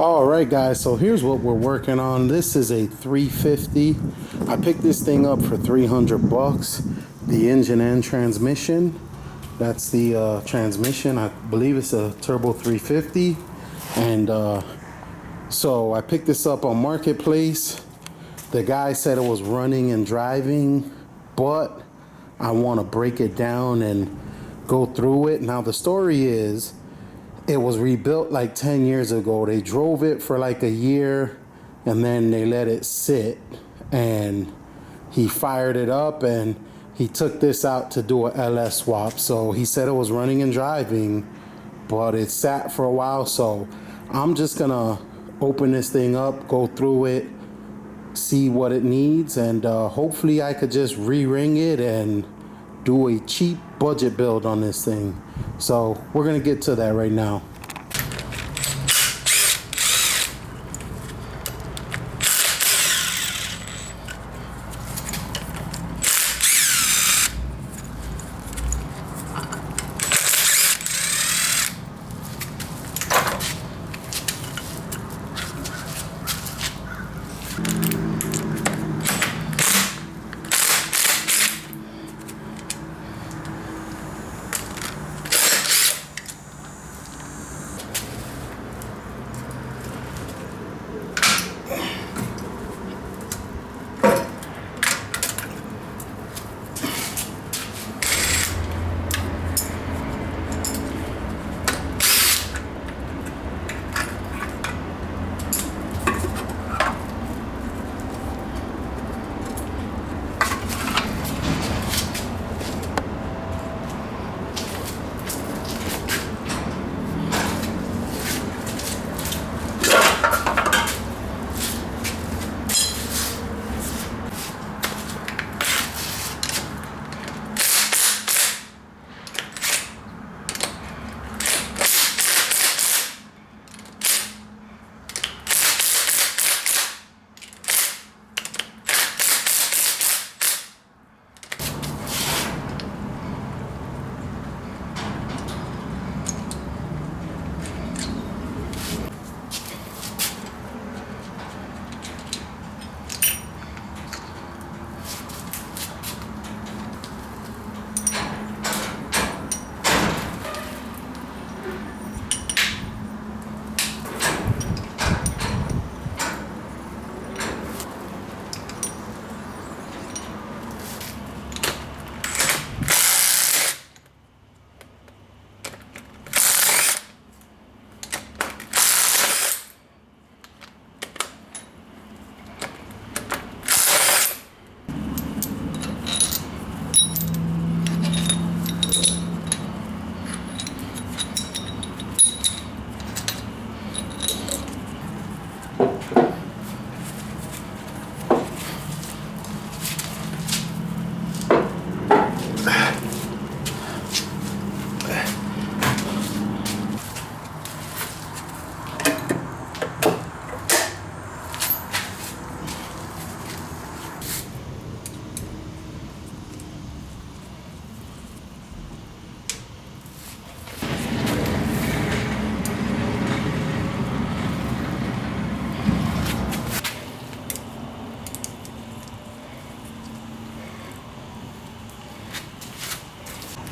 All right, guys, so here's what we're working on. This is a 350. I picked this thing up for 300 bucks. The engine and transmission. That's the transmission. I believe it's a turbo 350. And so I picked this up on Marketplace. The guy said it was running and driving, but I want to break it down and go through it. Now, the story is, it was rebuilt like 10 years ago. They drove it for like a year and then they let it sit, and he fired it up and he took this out to do a LS swap. So he said it was running and driving, but it sat for a while. So I'm just gonna open this thing up, go through it, see what it needs, and hopefully I could just re-ring it and do a cheap budget build on this thing. So we're gonna get to that right now.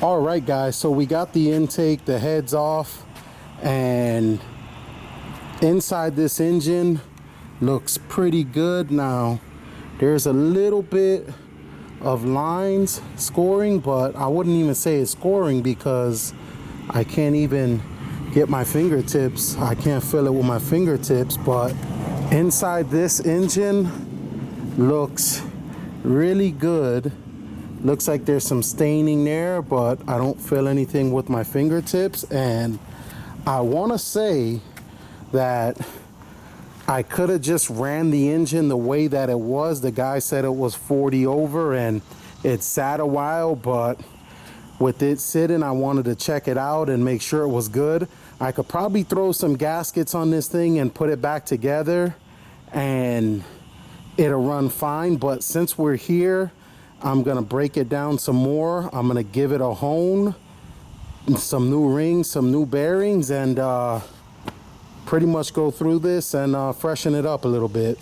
All right, guys, so we got the intake, the heads off, and inside this engine looks pretty good. Now, there's a little bit of lines scoring, but I wouldn't even say it's scoring because I can't even get my fingertips. I can't feel it with my fingertips, but inside this engine looks really good. Looks like there's some staining there, but I don't feel anything with my fingertips. And I want to say that I could have just ran the engine the way that it was. The guy said it was 40 over and it sat a while, but with it sitting, I wanted to check it out and make sure it was good. I could probably throw some gaskets on this thing and put it back together and it'll run fine. But since we're here, I'm gonna break it down some more. I'm gonna give it a hone, some new rings, some new bearings, and pretty much go through this and freshen it up a little bit.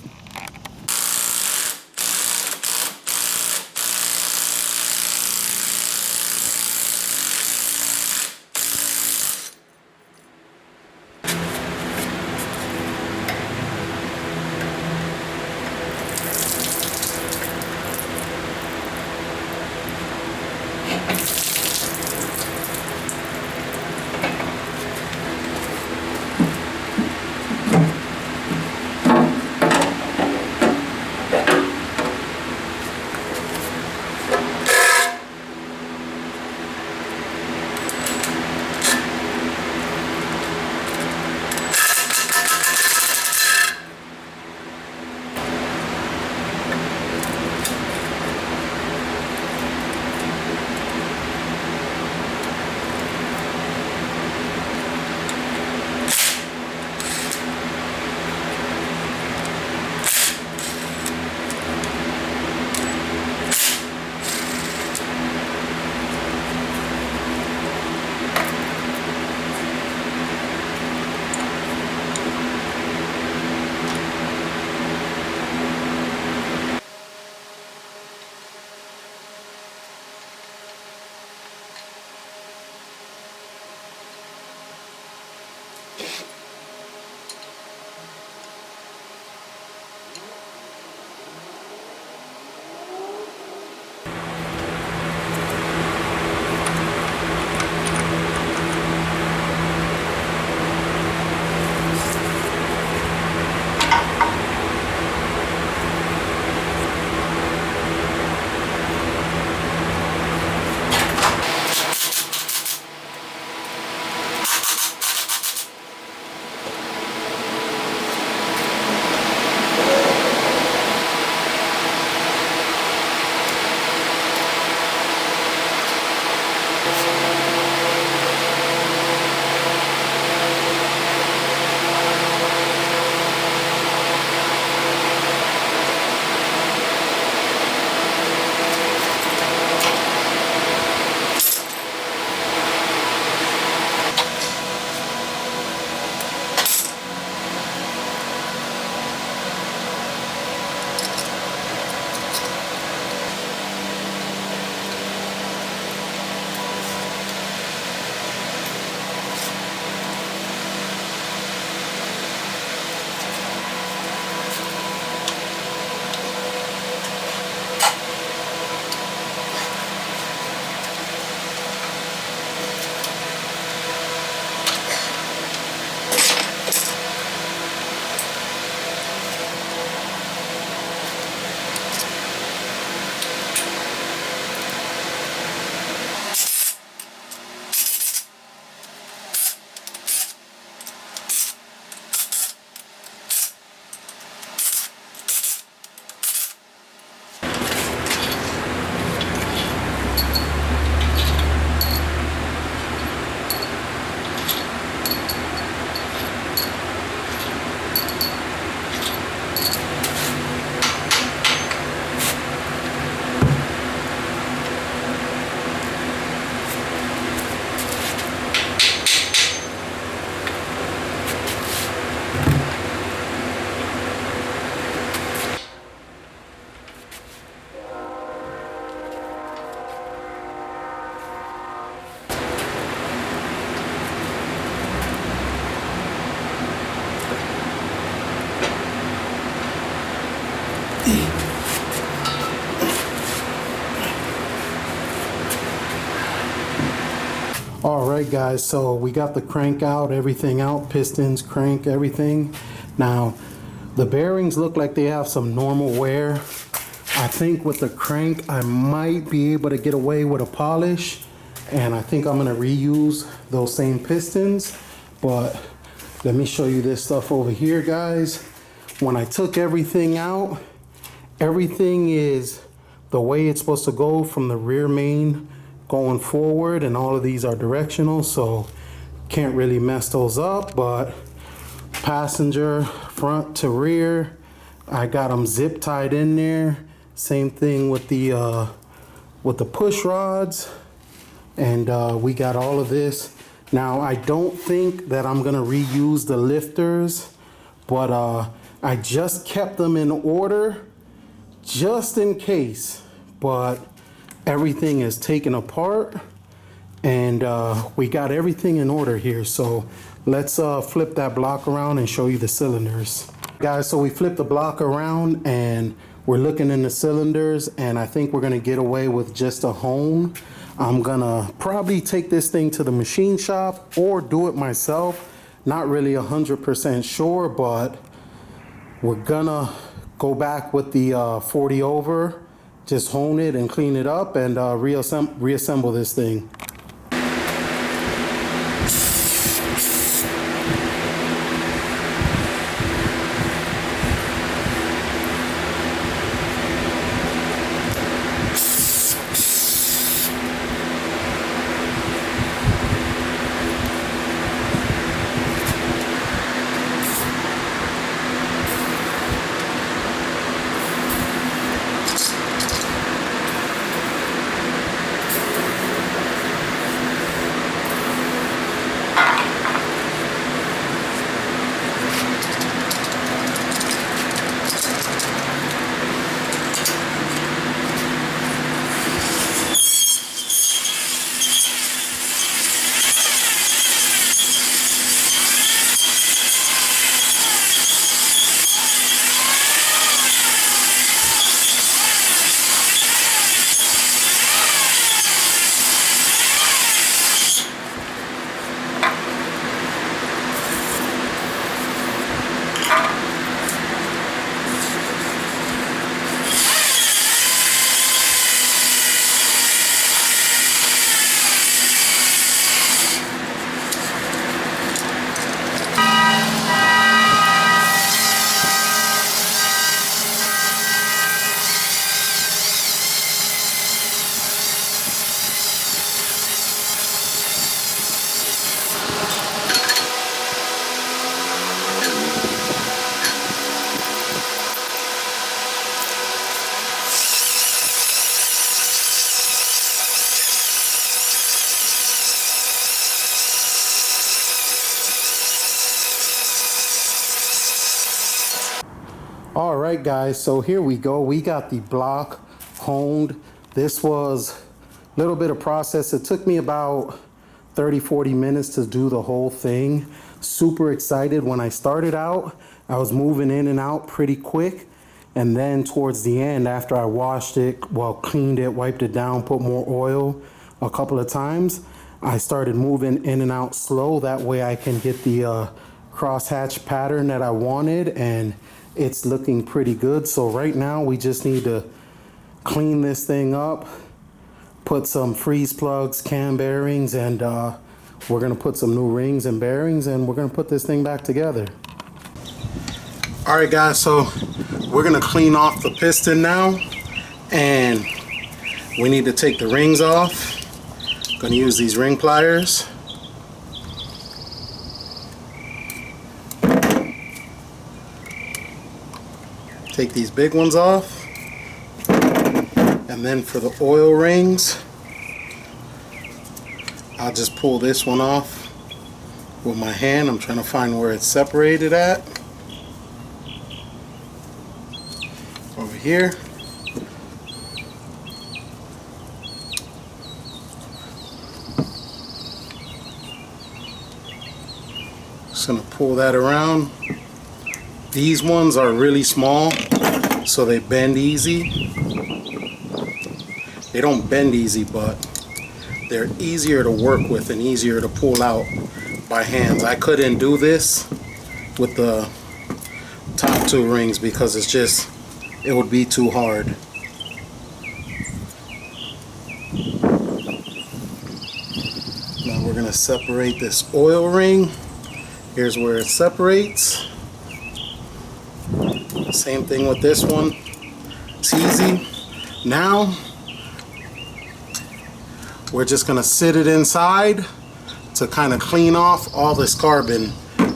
All right, guys, so we got the crank out, everything out, pistons, crank, everything. Now, the bearings look like they have some normal wear. I think with the crank, I might be able to get away with a polish, and I think I'm gonna reuse those same pistons. But let me show you this stuff over here, guys. When I took everything out, everything is the way it's supposed to go from the rear main going forward, and all of these are directional, so can't really mess those up. But passenger front to rear, I got them zip tied in there. Same thing with the push rods, and we got all of this Now, I don't think that I'm gonna reuse the lifters, but I just kept them in order just in case. But everything is taken apart, and we got everything in order here. So let's flip that block around and show you the cylinders. Guys, so we flipped the block around and we're looking in the cylinders, and I think we're gonna get away with just a hone. I'm gonna probably take this thing to the machine shop or do it myself. Not really 100% sure, but we're gonna go back with the 40 over, just hone it and clean it up and reassemble this thing. All right, guys, so here we go. We got the block honed. This was a little bit of process. It took me about 30-40 minutes to do the whole thing. Super excited. When I started out, I was moving in and out pretty quick, and then towards the end, after I washed it, well, cleaned it, wiped it down, put more oil a couple of times, I started moving in and out slow. That way I can get the crosshatch pattern that I wanted, and it's looking pretty good. So right now we just need to clean this thing up, put some freeze plugs, cam bearings, and we're gonna put some new rings and bearings, and we're gonna put this thing back together. All right, guys, so we're gonna clean off the piston now, and we need to take the rings off. Gonna use these ring pliers. Take these big ones off, and then for the oil rings, I'll just pull this one off with my hand. I'm trying to find where it's separated at. Over here. Just gonna pull that around. These ones are really small, so they bend easy. They don't bend easy, but they're easier to work with and easier to pull out by hands. I couldn't do this with the top two rings because it would be too hard. Now we're gonna separate this oil ring. Here's where it separates. Same thing with this one. It's easy. Now we're just gonna sit it inside to kind of clean off all this carbon.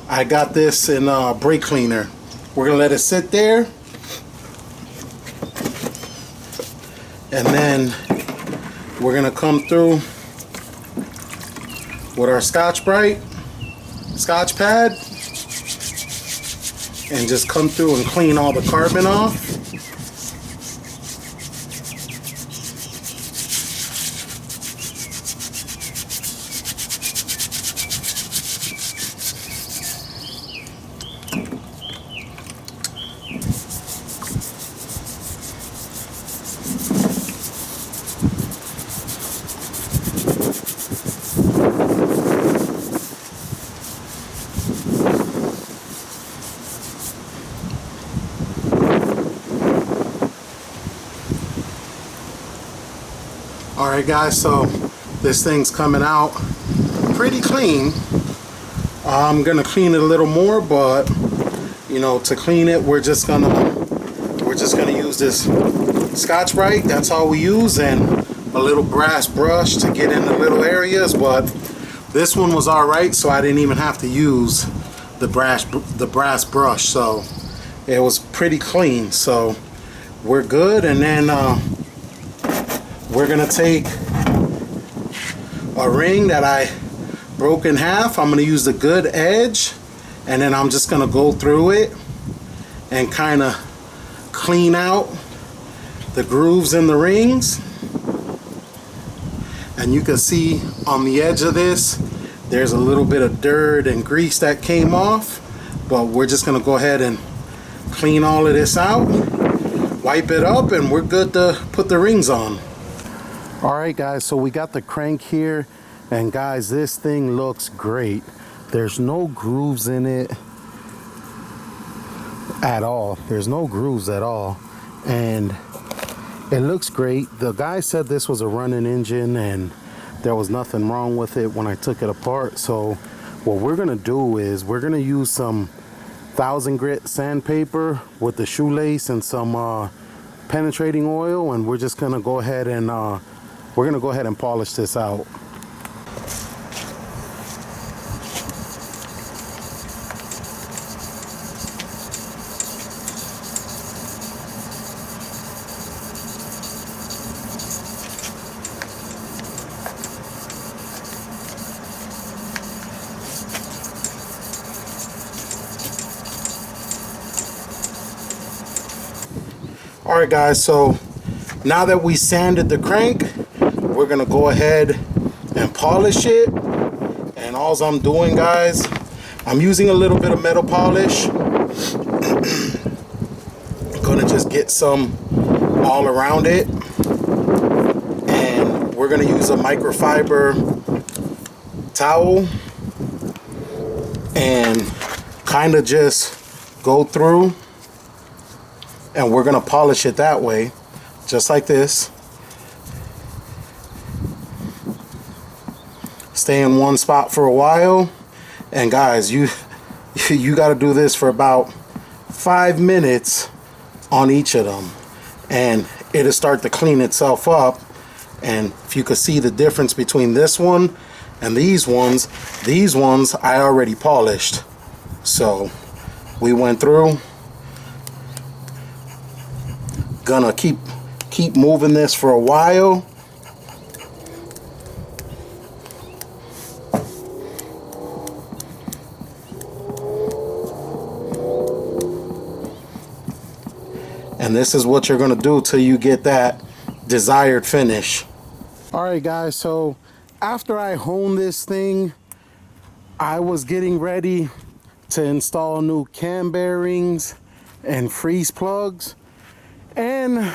I got this in brake cleaner. We're gonna let it sit there, and then we're gonna come through with our Scotch-Brite Scotch pad and just come through and clean all the carbon off. Alright guys, so this thing's coming out pretty clean. I'm gonna clean it a little more, but you know, to clean it we're just gonna use this Scotch-Brite. That's all we use, and a little brass brush to get in the little areas. But this one was alright, so I didn't even have to use the brass brush, so it was pretty clean. So we're good. And then we're gonna take a ring that I broke in half. I'm gonna use the good edge, and then I'm just gonna go through it and kind of clean out the grooves in the rings. And you can see on the edge of this there's a little bit of dirt and grease that came off, but we're just gonna go ahead and clean all of this out, wipe it up, and we're good to put the rings on. Alright guys, so we got the crank here, and guys, this thing looks great. There's no grooves in it at all. There's no grooves at all, and it looks great. The guy said this was a running engine and there was nothing wrong with it when I took it apart. So what we're gonna do is we're gonna use some 1000 grit sandpaper with the shoelace and some penetrating oil, and we're just gonna go ahead and polish this out. Alright guys, so now that we sanded the crank, we're gonna go ahead and polish it. And all I'm doing, guys, I'm using a little bit of metal polish. I'm gonna just get some all around it, and we're gonna use a microfiber towel and kind of just go through, and we're gonna polish it that way, just like this. Stay in one spot for a while, and guys, you got to do this for about 5 minutes on each of them, and it'll start to clean itself up. And if you could see the difference between this one and these ones I already polished. So we went through. Gonna keep moving this for a while. And this is what you're gonna do till you get that desired finish. Alright guys, so after I honed this thing, I was getting ready to install new cam bearings and freeze plugs. And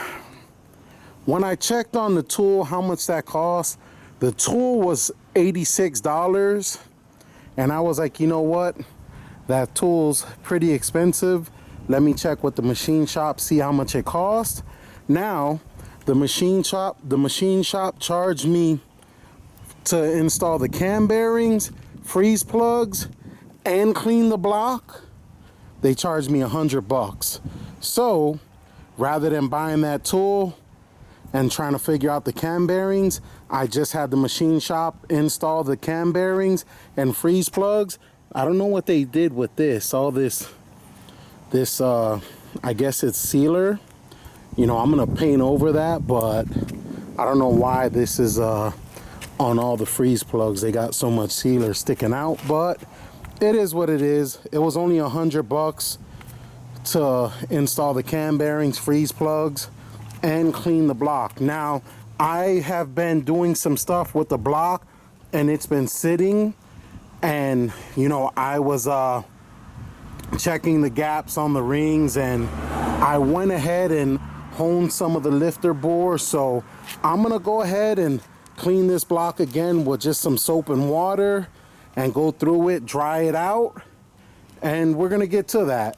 when I checked on the tool how much that cost, the tool was $86. And I was like, you know what? That tool's pretty expensive. Let me check with the machine shop, see how much it costs. Now, the machine shop charged me to install the cam bearings, freeze plugs, and clean the block. They charged me $100. So rather than buying that tool and trying to figure out the cam bearings, I just had the machine shop install the cam bearings and freeze plugs. I don't know what they did with this. All this I guess it's sealer. You know, I'm gonna paint over that, but I don't know why this is on all the freeze plugs. They got so much sealer sticking out, but it is what it is. It was only $100 to install the cam bearings, freeze plugs, and clean the block. Now, I have been doing some stuff with the block and it's been sitting, and you know, I was checking the gaps on the rings, and I went ahead and honed some of the lifter bore. So I'm gonna go ahead and clean this block again with just some soap and water and go through it, dry it out, and we're gonna get to that.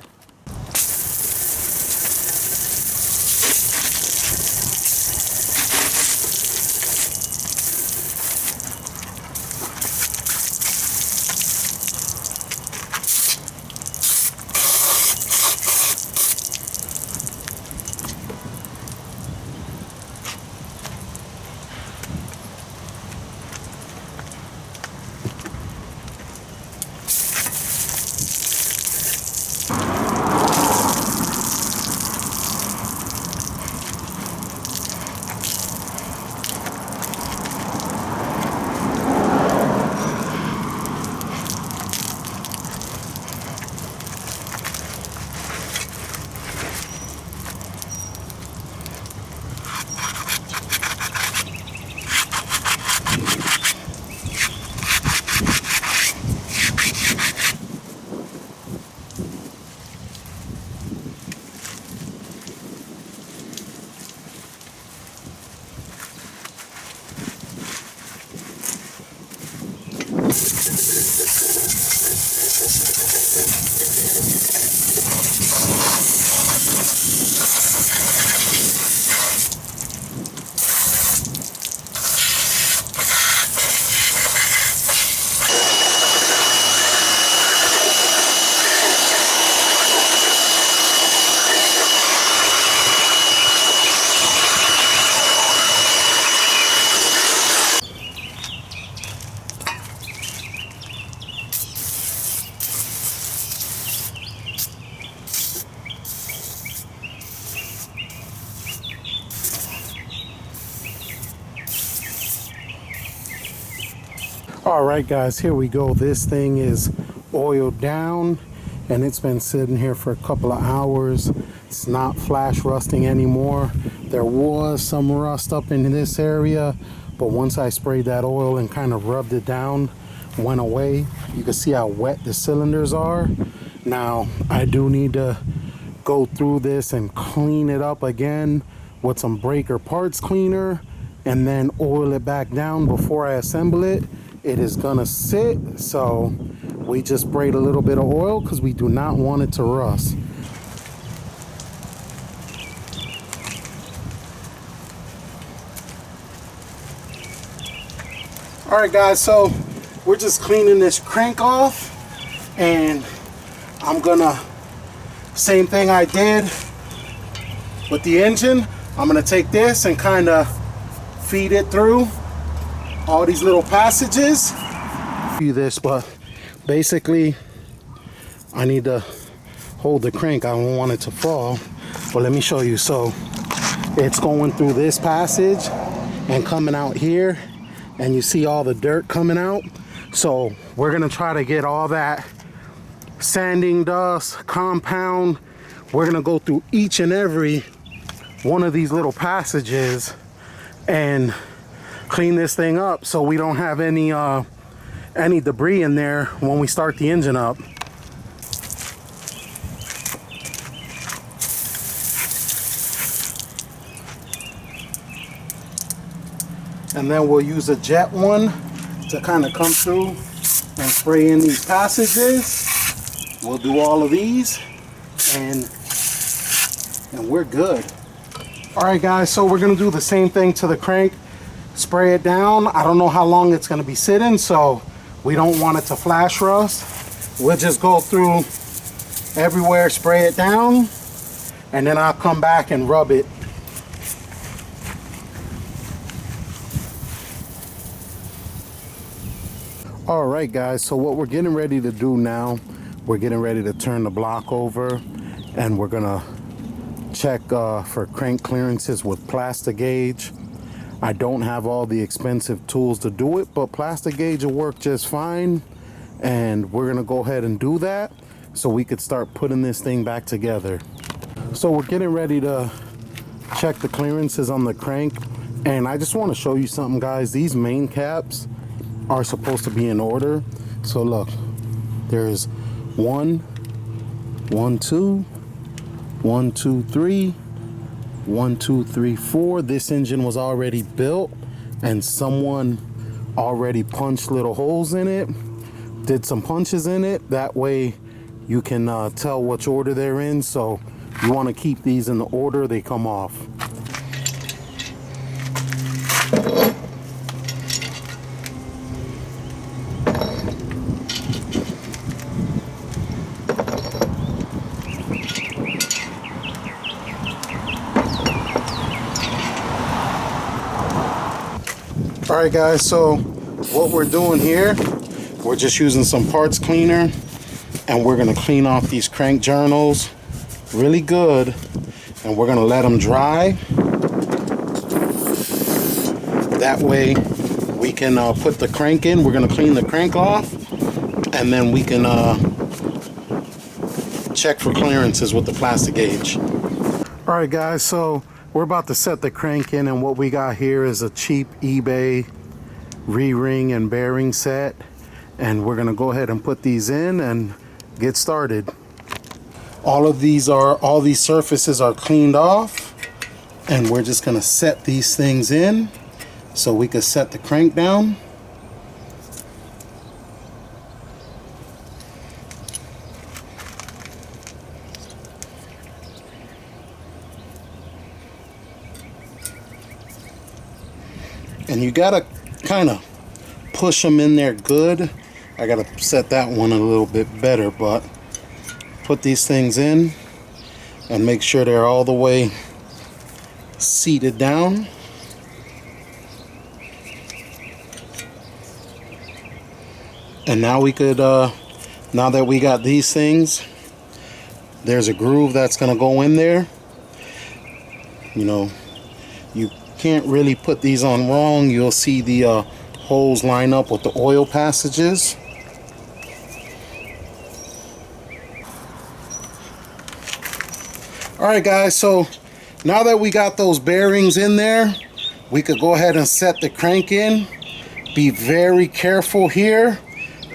All right, guys, here we go. This thing is oiled down and it's been sitting here for a couple of hours. It's not flash rusting anymore. There was some rust up in this area, but once I sprayed that oil and kind of rubbed it down, went away. You can see how wet the cylinders are. Now, I do need to go through this and clean it up again with some breaker parts cleaner and then oil it back down before I assemble it. It is gonna sit, so we just sprayed a little bit of oil because we do not want it to rust. All right, guys, so we're just cleaning this crank off, and I'm gonna, same thing I did with the engine, I'm gonna take this and kind of feed it through all these little passages. Do this, but basically I need to hold the crank. I don't want it to fall, but let me show you. So it's going through this passage and coming out here, and you see all the dirt coming out. So we're gonna try to get all that sanding dust, compound. We're gonna go through each and every one of these little passages and clean this thing up so we don't have any debris in there when we start the engine up. And then we'll use a jet one to kind of come through and spray in these passages. We'll do all of these and we're good. All right, guys, so we're gonna do the same thing to the crank. Spray it down. I don't know how long it's gonna be sitting, so we don't want it to flash rust. We'll just go through everywhere, spray it down, and then I'll come back and rub it. All right, guys, so what we're getting ready to do now, we're getting ready to turn the block over, and we're gonna check for crank clearances with Plastigauge. I don't have all the expensive tools to do it, but plastic gauge will work just fine. And we're gonna go ahead and do that so we could start putting this thing back together. So we're getting ready to check the clearances on the crank. And I just want to show you something, guys. These main caps are supposed to be in order. So look, there's 1, 1, 2, 1, 2, 3, 1, 2, 3, 4. This engine was already built and someone already punched little holes in it, did some punches in it. That way you can tell which order they're in. So you want to keep these in the order they come off. All right, guys, so what we're doing here, we're just using some parts cleaner and we're gonna clean off these crank journals really good, and we're gonna let them dry. That way we can put the crank in. We're gonna clean the crank off and then we can check for clearances with the plastic gauge. All right, guys, so we're about to set the crank in, and what we got here is a cheap eBay re-ring and bearing set, and we're gonna go ahead and put these in and get started. All these surfaces are cleaned off, and we're just gonna set these things in so we can set the crank down. And you gotta kind of push them in there good. I gotta set that one a little bit better, but put these things in and make sure they're all the way seated down. And now we could, now that we got these things, there's a groove that's gonna go in there. You know, you can't really put these on wrong. You'll see the holes line up with the oil passages. All right, guys, so now that we got those bearings in there, we could go ahead and set the crank in. Be very careful here.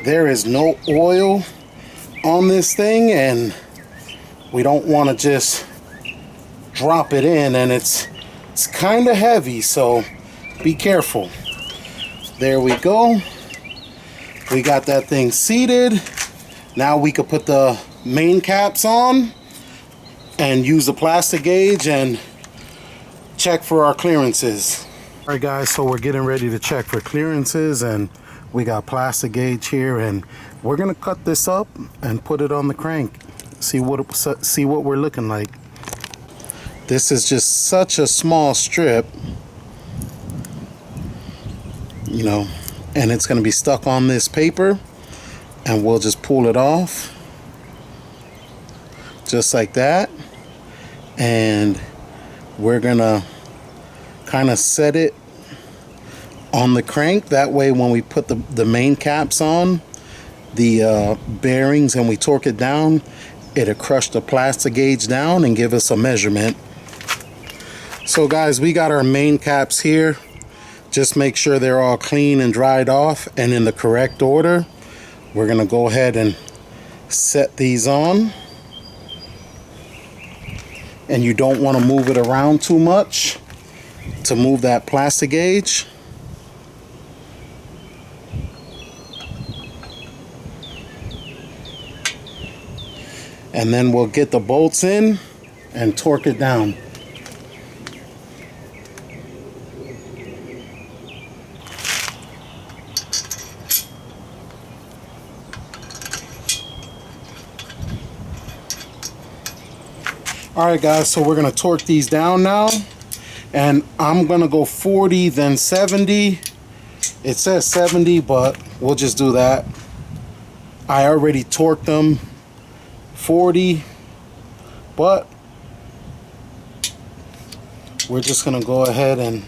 There is no oil on this thing, and we don't want to just drop it in, and it's kind of heavy, so be careful. There we go. We got that thing seated. Now we could put the main caps on and use the plastic gauge and check for our clearances. All right, guys, so we're getting ready to check for clearances, and we got plastic gauge here, and we're gonna cut this up and put it on the crank. See what we're looking like. This is just such a small strip, you know, and it's going to be stuck on this paper, and we'll just pull it off just like that, and we're going to kind of set it on the crank. That way when we put the main caps on the bearings and we torque it down, it'll crush the plastic gauge down and give us a measurement. So guys, we got our main caps here. Just make sure they're all clean and dried off and in the correct order. We're gonna go ahead and set these on. And you don't want to move it around too much to move that plastic gauge. And then we'll get the bolts in and torque it down. Alright guys, so we're going to torque these down now, and I'm going to go 40 then 70. It says 70, but we'll just do that. I already torqued them 40, but we're just going to go ahead and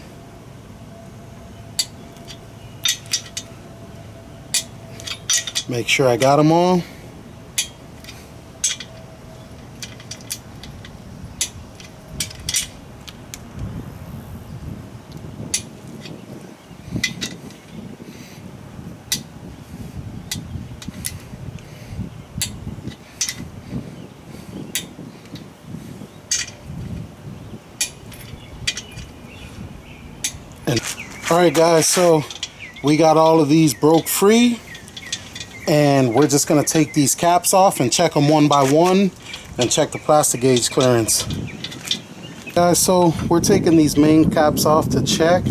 Make sure I got them all. Alright guys, so we got all of these broke free, and we're just going to take these caps off and check them one by one and check the plastic gauge clearance. Guys, so we're taking these main caps off to check,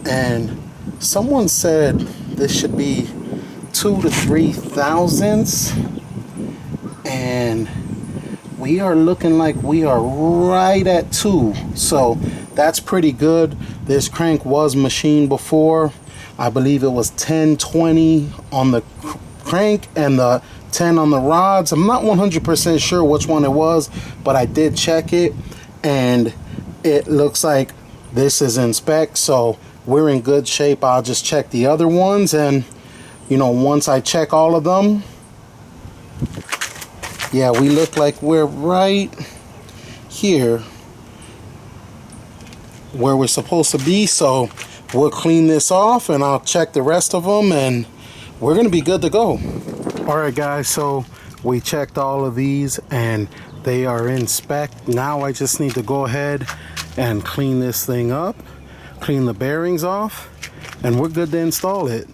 and someone said this should be 2 to 3 thousandths, and we are looking like we are right at 2, so that's pretty good. This crank was machined before. I believe it was 1020 on the crank and the 10 on the rods. I'm not 100% sure which one it was, but I did check it, and it looks like this is in spec, so we're in good shape. I'll just check the other ones, and you know, once I check all of them, yeah, we look like we're right here where we're supposed to be. So we'll clean this off and I'll check the rest of them, and we're gonna be good to go. All right guys, so we checked all of these and they are in spec. Now I just need to go ahead and clean this thing up, clean the bearings off, and we're good to install it.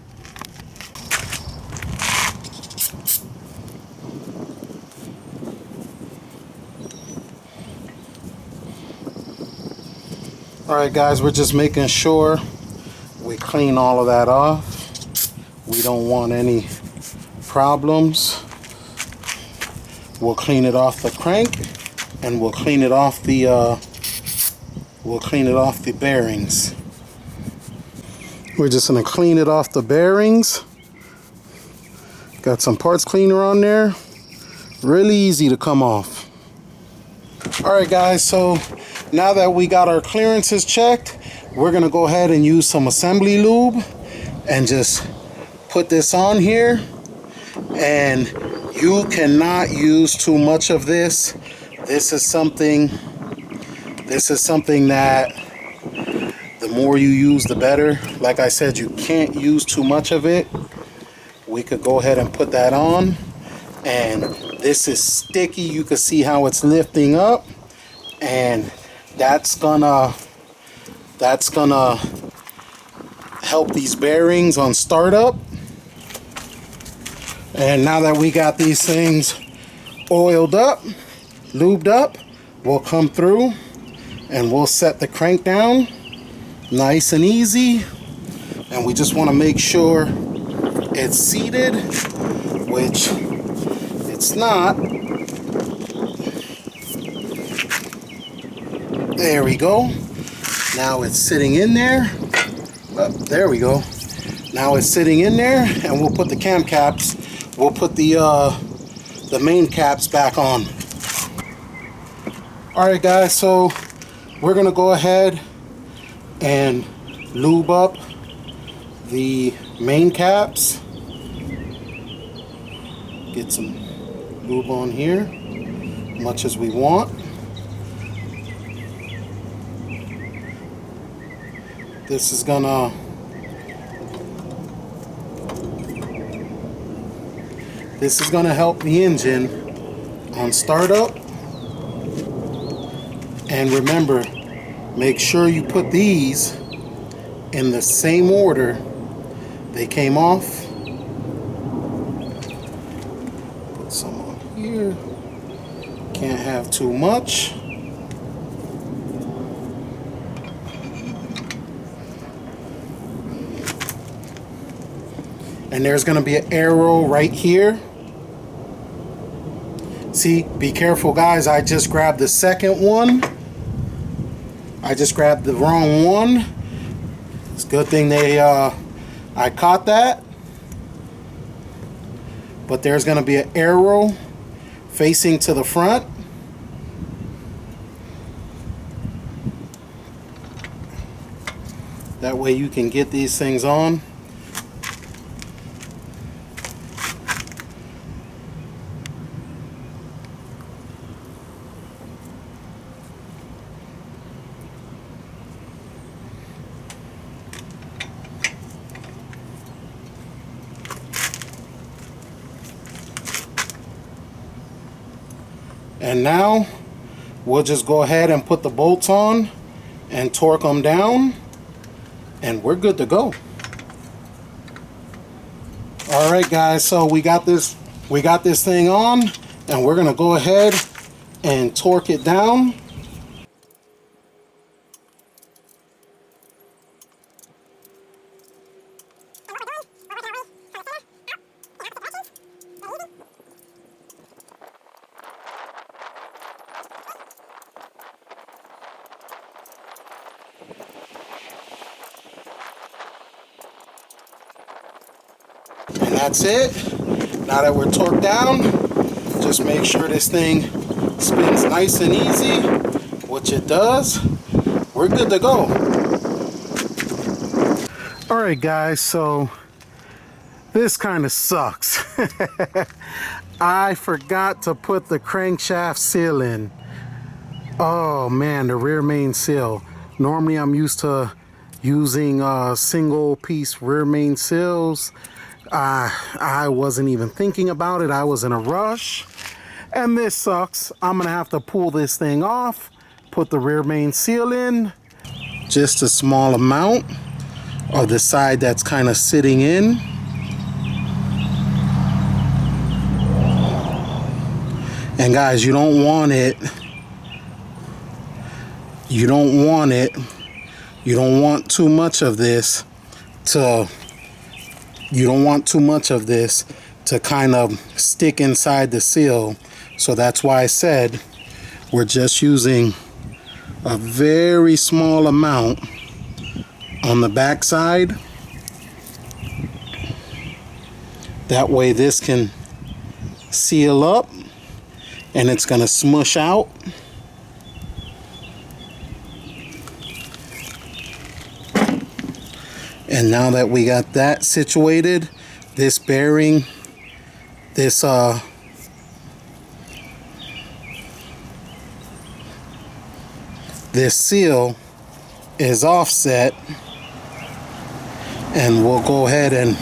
Alright guys, we're just making sure we clean all of that off. We don't want any problems. We'll clean it off the crank, and we'll clean it off the bearings. We're just gonna clean it off the bearings. Got some parts cleaner on there. Really easy to come off. Alright guys, so now that we got our clearances checked, we're gonna go ahead and use some assembly lube and just put this on here. And you cannot use too much of this. This is something that the more you use, the better. Like I said, you can't use too much of it. We could go ahead and put that on, and this is sticky. You can see how it's lifting up, and that's gonna help these bearings on startup. And now that we got these things oiled up, lubed up, we'll come through and we'll set the crank down nice and easy. And we just want to make sure it's seated, which it's not. There we go. Now it's sitting in there. There we go. Now it's sitting in there, and we'll put the cam caps, we'll put the main caps back on. Alright guys, so we're gonna go ahead and lube up the main caps. Get some lube on here, much as we want. This is gonna help the engine on startup. And remember, make sure you put these in the same order they came off. Put some on here. Can't have too much. And there's going to be an arrow right here. See, be careful guys, I just grabbed the second one. I just grabbed the wrong one. It's a good thing I caught that. But there's going to be an arrow facing to the front. That way you can get these things on. And now we'll just go ahead and put the bolts on and torque them down, and we're good to go. All right, guys, so we got this thing on, and we're gonna go ahead and torque it down. And that's it. Now that we're torqued down, just make sure this thing spins nice and easy, which it does. We're good to go. All right, guys, so this kind of sucks. I forgot to put the crankshaft seal in. Oh man, the rear main seal. Normally I'm used to using single piece rear main seals. I wasn't even thinking about it. I was in a rush, and this sucks. I'm gonna have to pull this thing off, put the rear main seal in, just a small amount of the side that's kind of sitting in. And guys, you don't want it. You don't want too much of this to kind of stick inside the seal. So that's why I said we're just using a very small amount on the back side. That way this can seal up and it's going to smush out. And now that we got that situated, this bearing, this seal is offset, and we'll go ahead and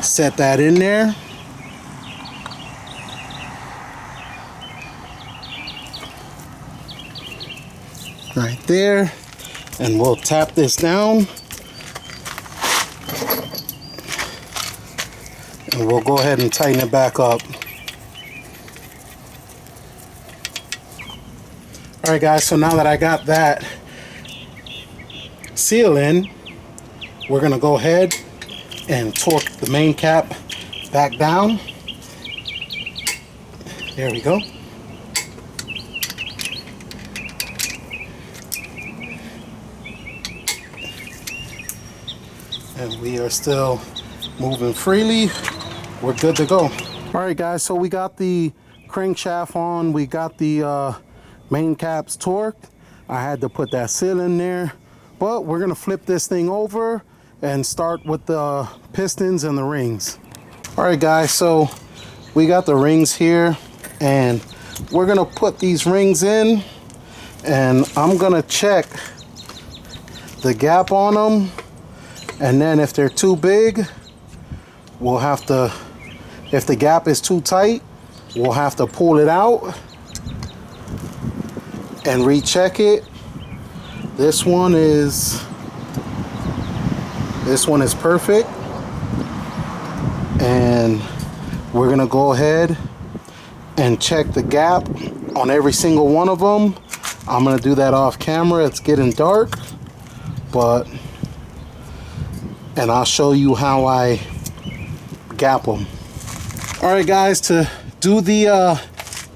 set that in there. Right there, and we'll tap this down. And we'll go ahead and tighten it back up. Alright guys, so now that I got that seal in, we're going to go ahead and torque the main cap back down. There we go. And we are still moving freely. We're good to go. All right, guys, so we got the crankshaft on. We got the main caps torqued. I had to put that seal in there, but we're gonna flip this thing over and start with the pistons and the rings. All right, guys, so we got the rings here, and we're gonna put these rings in, and I'm gonna check the gap on them, and then if they're too big, we'll have to, if the gap is too tight, we'll have to pull it out and recheck it. This one is perfect, and we're gonna go ahead and check the gap on every single one of them. I'm gonna do that off camera. It's getting dark, and I'll show you how I gap them. All right, guys, to do the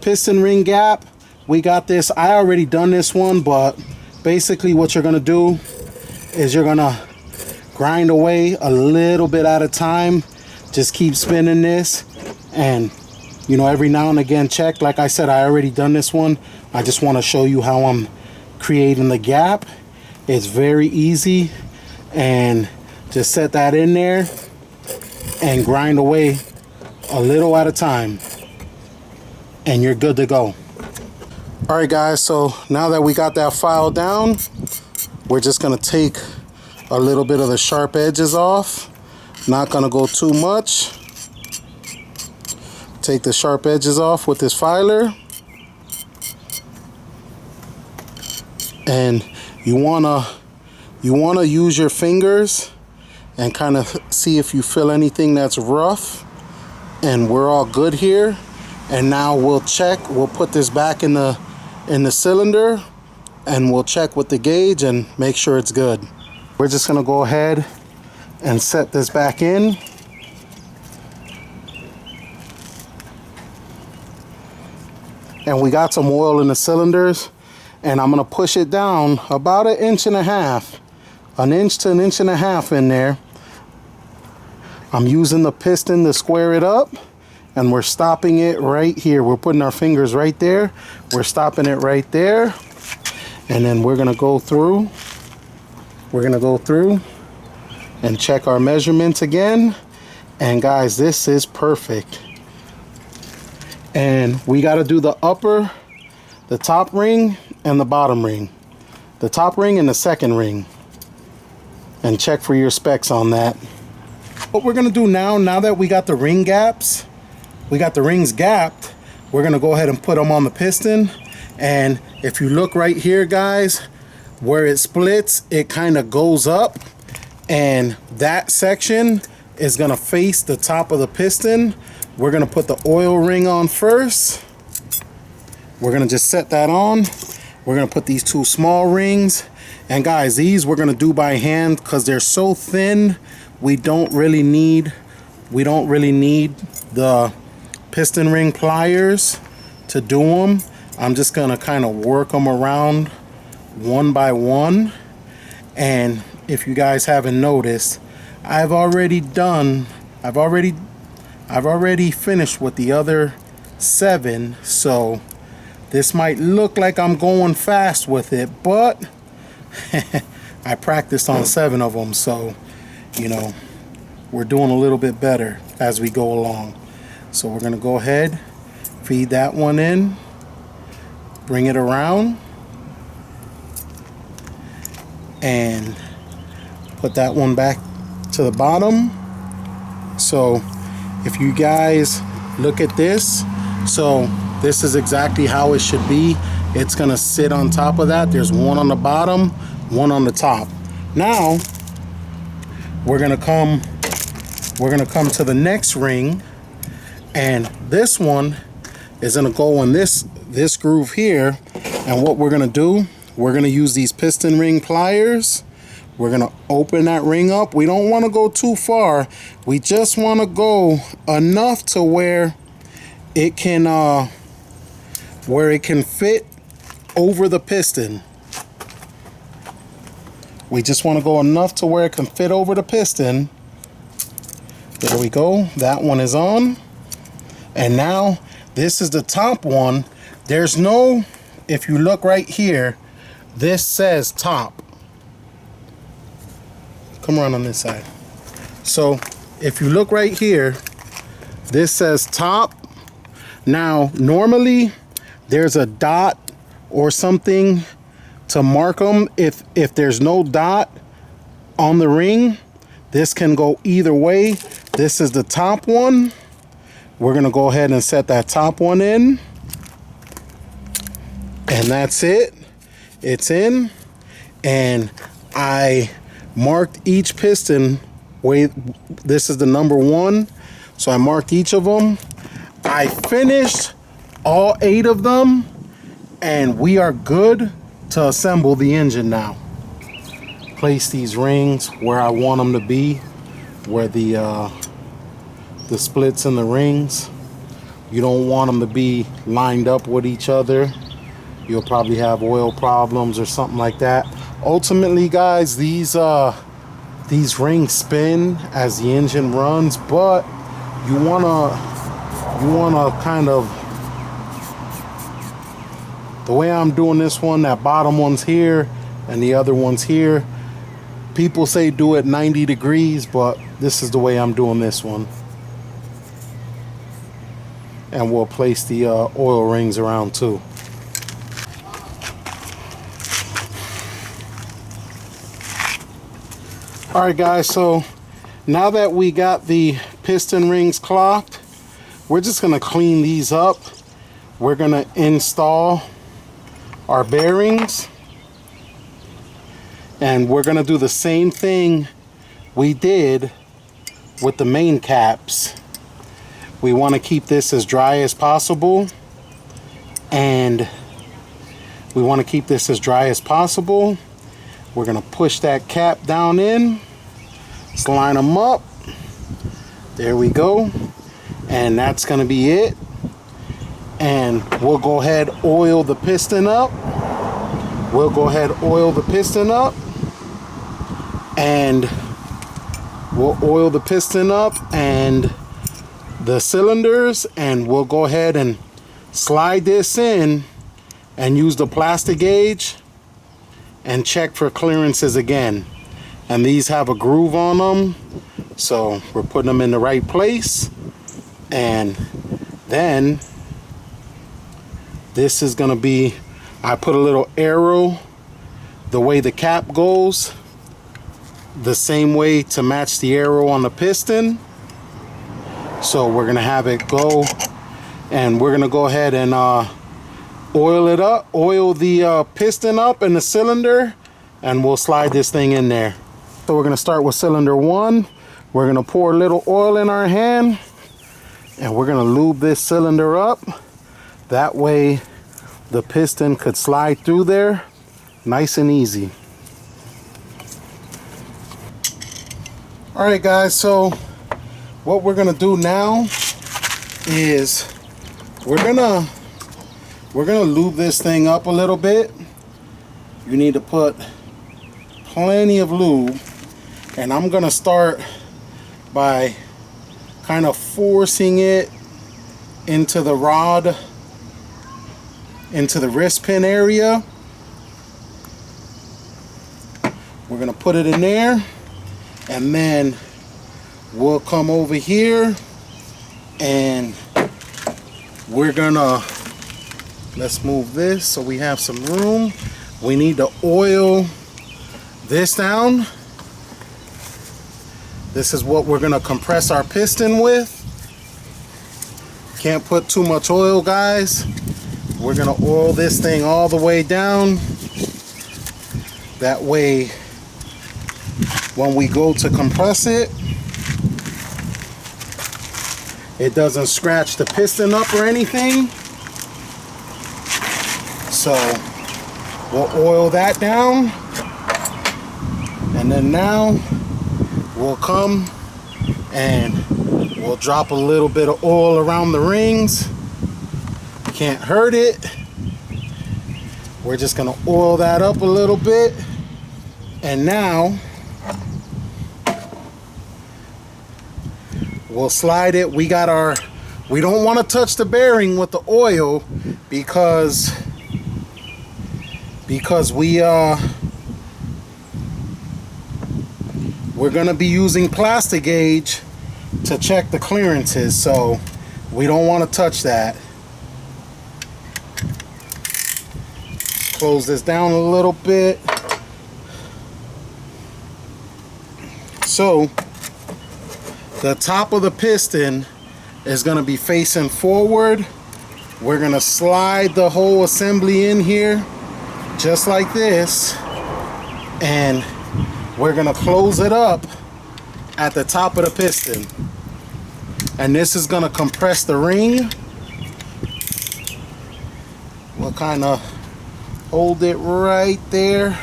piston ring gap, we got this. I already done this one, but basically what you're gonna do is you're gonna grind away a little bit at a time. Just keep spinning this, and you know, every now and again check. Like I said, I already done this one. I just want to show you how I'm creating the gap. It's very easy, and just set that in there and grind away a little at a time, and you're good to go. All right, guys, so now that we got that file down, we're just gonna take a little bit of the sharp edges off. Not gonna go too much. Take the sharp edges off with this filer. And you wanna use your fingers and kind of see if you feel anything that's rough. And we're all good here. And now we'll check. We'll put this back in the cylinder, and we'll check with the gauge and make sure it's good. We're just gonna go ahead and set this back in. And we got some oil in the cylinders, and I'm gonna push it down about 1.5 inches, 1 inch to 1.5 inches in there. I'm using the piston to square it up, and we're stopping it right here. We're putting our fingers right there. We're stopping it right there. And then we're gonna go through. We're gonna go through and check our measurements again. And guys, this is perfect. And we gotta do the upper, the top ring, and the bottom ring. The top ring and the second ring. And check for your specs on that. What we're gonna do now that we got the ring gaps, we got the rings gapped, we're gonna go ahead and put them on the piston. And if you look right here, guys, where it splits, it kind of goes up, and that section is gonna face the top of the piston. We're gonna put the oil ring on first. We're gonna just set that on. We're gonna put these 2 small rings. And guys, these we're gonna do by hand because they're so thin. We don't really need the piston ring pliers to do them. I'm just gonna kind of work them around one by one. And if you guys haven't noticed, I've already finished with the other 7, so this might look like I'm going fast with it, but I practiced on 7 of them, so you know, we're doing a little bit better as we go along. So we're gonna go ahead, feed that one in, bring it around, and put that one back to the bottom. So if you guys look at this, so this is exactly how it should be. It's gonna sit on top of that. There's one on the bottom, one on the top. Now we're gonna come to the next ring, and this one is gonna go in this groove here. And what we're gonna do, we're gonna use these piston ring pliers. We're gonna open that ring up. We don't wanna go too far. We just wanna go enough to where it can fit over the piston. We just wanna go enough to where it can fit over the piston. There we go, that one is on. And now this is the top one. There's no, if you look right here, this says top. Come around on this side. So if you look right here, this says top. Now normally there's a dot or something to mark them. If there's no dot on the ring, this can go either way. This is the top one. We're gonna go ahead and set that top one in. And that's it. It's in. And I marked each piston. This is the number 1. So I marked each of them. I finished all 8 of them. And we are good to assemble the engine now. Place these rings where I want them to be, where the splits in the rings. You don't want them to be lined up with each other. You'll probably have oil problems or something like that. Ultimately, guys, these rings spin as the engine runs, but you wanna kind of, the way I'm doing this one, that bottom one's here and the other one's here. People say do it 90 degrees, but this is the way I'm doing this one. And we'll place the oil rings around too. All right, guys, so now that we got the piston rings clocked, we're just gonna clean these up. We're gonna install our bearings. And we're gonna do the same thing we did with the main caps. We want to keep this as dry as possible, and we want to keep this as dry as possible. We're gonna push that cap down in, just line them up. There we go. And that's gonna be it. And we'll go ahead, oil the piston up. We'll go ahead, oil the piston up. And we'll oil the piston up and the cylinders, and we'll go ahead and slide this in and use the plastic gauge and check for clearances again. And these have a groove on them, so we're putting them in the right place. And then this is gonna be, I put a little arrow the way the cap goes, the same way to match the arrow on the piston. So we're gonna have it go, and we're gonna go ahead and oil it up, oil the piston up and the cylinder, and we'll slide this thing in there. So we're gonna start with cylinder 1. We're gonna pour a little oil in our hand, and we're gonna lube this cylinder up. That way the piston could slide through there nice and easy. All right guys, so what we're gonna do now is we're gonna lube this thing up a little bit. You need to put plenty of lube, and I'm gonna start by kind of forcing it into the rod, into the wrist pin area. We're gonna put it in there, and then we'll come over here and we're gonna, let's move this so we have some room. We need to oil this down. This is what we're gonna compress our piston with. Can't put too much oil, guys. We're gonna oil this thing all the way down. That way, when we go to compress it, it doesn't scratch the piston up or anything. So we'll oil that down, and then now we'll come and we'll drop a little bit of oil around the rings. Can't hurt it. We're just gonna oil that up a little bit, and now we'll slide it. We don't want to touch the bearing with the oil because we're gonna be using plastic gauge to check the clearances, so we don't want to touch that. Close this down a little bit. So the top of the piston is going to be facing forward. We're going to slide the whole assembly in here just like this, and we're going to close it up at the top of the piston, and this is going to compress the ring. We'll kind of hold it right there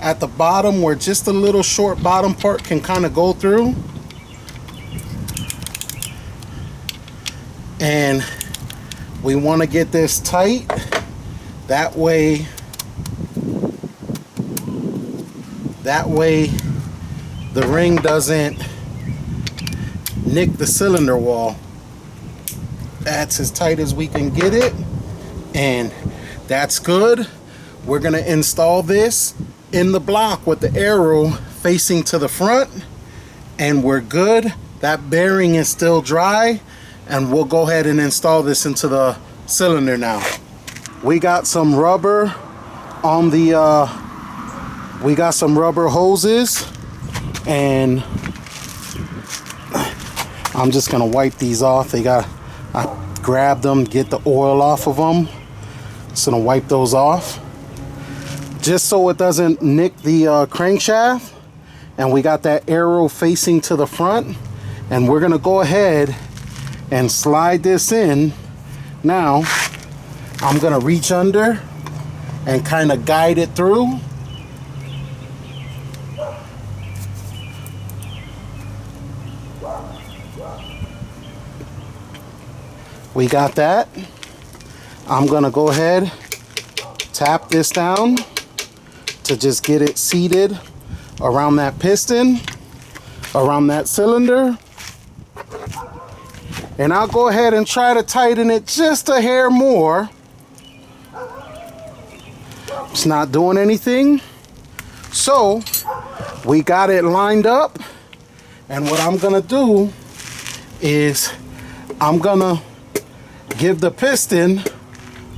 at the bottom where just a little short bottom part can kind of go through. And we want to get this tight. That way the ring doesn't nick the cylinder wall. That's as tight as we can get it, and that's good. We're gonna install this in the block with the arrow facing to the front, and we're good. That bearing is still dry, and we'll go ahead and install this into the cylinder now. We got some rubber on the we got some rubber hoses, and I'm just gonna wipe these off. I grabbed them, get the oil off of them. Just gonna wipe those off. just so it doesn't nick the crankshaft. And we got that arrow facing to the front, and we're gonna go ahead and slide this in. Now I'm gonna reach under and kind of guide it through. We got that. I'm gonna go ahead, tap this down to just get it seated around that piston, around that cylinder. And I'll go ahead and try to tighten it just a hair more. It's not doing anything. So we got it lined up. And what I'm gonna do is I'm gonna give the piston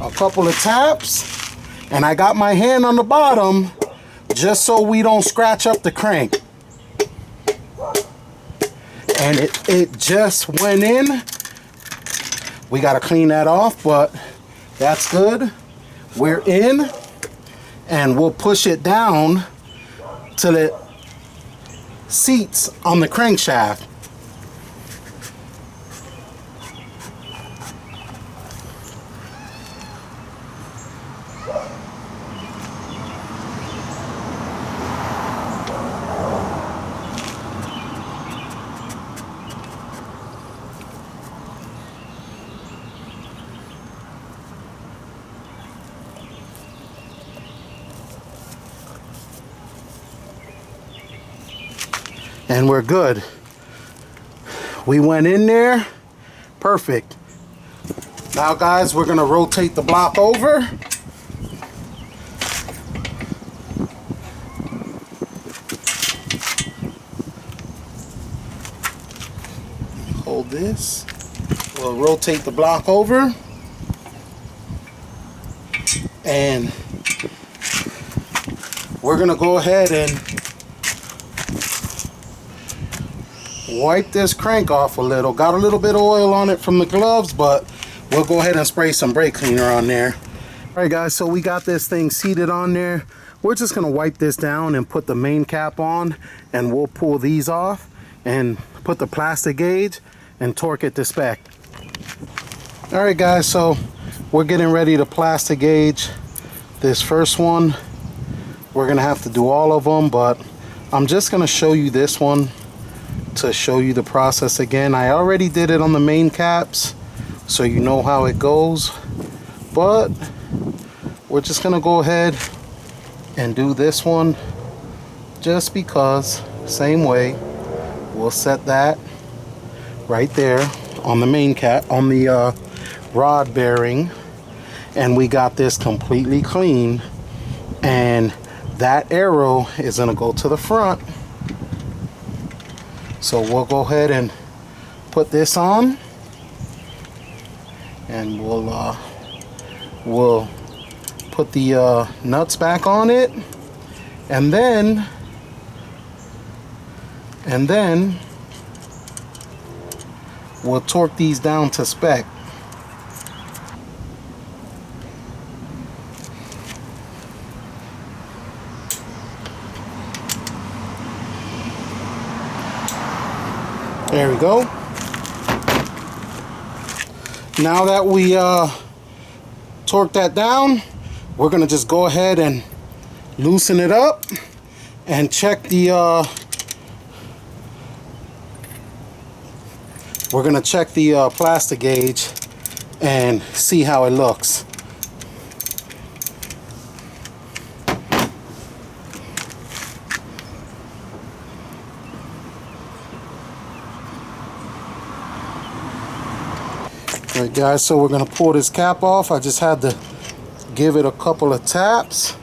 a couple of taps, and I got my hand on the bottom just so we don't scratch up the crank. And it just went in. We got to clean that off, but that's good. We're in, and we'll push it down till it seats on the crankshaft. And we're good. We went in there, perfect. Now guys, we're gonna rotate the block over. Hold this. We'll rotate the block over. And we're gonna go ahead and wipe this crank off a little. Got a little bit of oil on it from the gloves, but we'll go ahead and spray some brake cleaner on there. All right guys, so we got this thing seated on there. We're just gonna wipe this down and put the main cap on, and we'll pull these off and put the plastic gauge and torque it to spec. All right guys, so we're getting ready to plastic gauge this first one. We're gonna have to do all of them, but I'm just gonna show you this one to show you the process again. I already did it on the main caps, so you know how it goes, but we're just gonna go ahead and do this one just because, same way. We'll set that right there on the main cap, on the rod bearing, and we got this completely clean, and that arrow is gonna go to the front. So we'll go ahead and put this on, and we'll put the nuts back on it, and then we'll torque these down to spec. There we go. Now that we torque that down, we're gonna just go ahead and loosen it up and check the we're gonna check the plastic gauge and see how it looks. Alright guys, so we're gonna pull this cap off. I just had to give it a couple of taps.